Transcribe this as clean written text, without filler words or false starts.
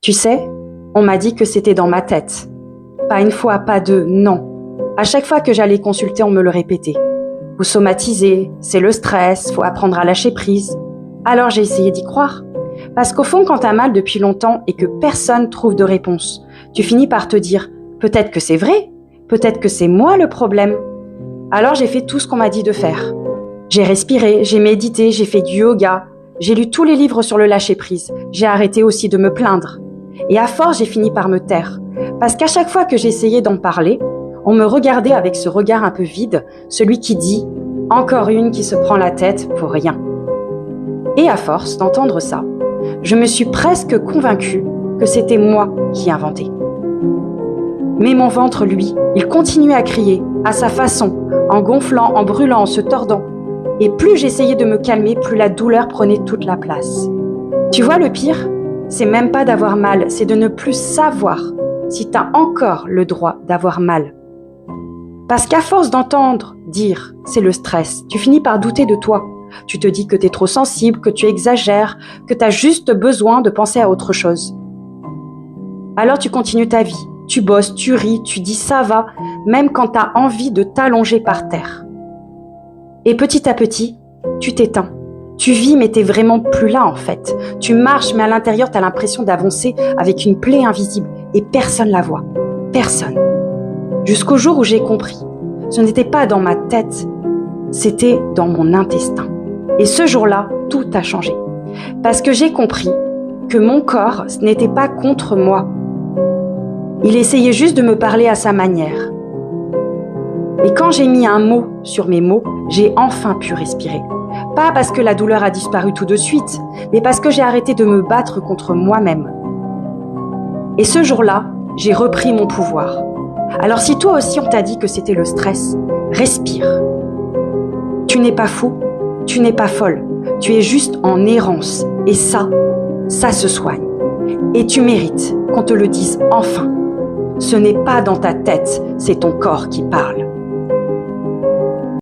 Tu sais, on m'a dit que c'était dans ma tête. Pas une fois, pas deux, non. À chaque fois que j'allais consulter, on me le répétait. Vous somatisez, c'est le stress, faut apprendre à lâcher prise. Alors j'ai essayé d'y croire. Parce qu'au fond, quand t'as mal depuis longtemps et que personne trouve de réponse, tu finis par te dire « peut-être que c'est vrai, peut-être que c'est moi le problème ». Alors j'ai fait tout ce qu'on m'a dit de faire. J'ai respiré, j'ai médité, j'ai fait du yoga, j'ai lu tous les livres sur le lâcher-prise, j'ai arrêté aussi de me plaindre. Et à force, j'ai fini par me taire. Parce qu'à chaque fois que j'essayais d'en parler, on me regardait avec ce regard un peu vide, celui qui dit « encore une qui se prend la tête pour rien ». Et à force d'entendre ça, je me suis presque convaincue que c'était moi qui inventais. Mais mon ventre, lui, il continuait à crier, à sa façon, en gonflant, en brûlant, en se tordant. Et plus j'essayais de me calmer, plus la douleur prenait toute la place. Tu vois, le pire, c'est même pas d'avoir mal, c'est de ne plus savoir si t'as encore le droit d'avoir mal. Parce qu'à force d'entendre dire « c'est le stress », tu finis par douter de toi. Tu te dis que t'es trop sensible, que tu exagères, que t'as juste besoin de penser à autre chose. Alors tu continues ta vie, tu bosses, tu ris, tu dis ça va, même quand t'as envie de t'allonger par terre. Et petit à petit, tu t'éteins. Tu vis mais t'es vraiment plus là en fait. Tu marches mais à l'intérieur t'as l'impression d'avancer avec une plaie invisible et personne la voit. Personne. Jusqu'au jour où j'ai compris. Ce n'était pas dans ma tête, c'était dans mon intestin. Et ce jour-là, tout a changé. Parce que j'ai compris que mon corps, ce n'était pas contre moi. Il essayait juste de me parler à sa manière. Et quand j'ai mis un mot sur mes mots, j'ai enfin pu respirer. Pas parce que la douleur a disparu tout de suite, mais parce que j'ai arrêté de me battre contre moi-même. Et ce jour-là, j'ai repris mon pouvoir. Alors si toi aussi on t'a dit que c'était le stress, respire. Tu n'es pas fou, tu n'es pas folle, tu es juste en errance. Et ça se soigne. Et tu mérites qu'on te le dise enfin. Ce n'est pas dans ta tête, c'est ton corps qui parle.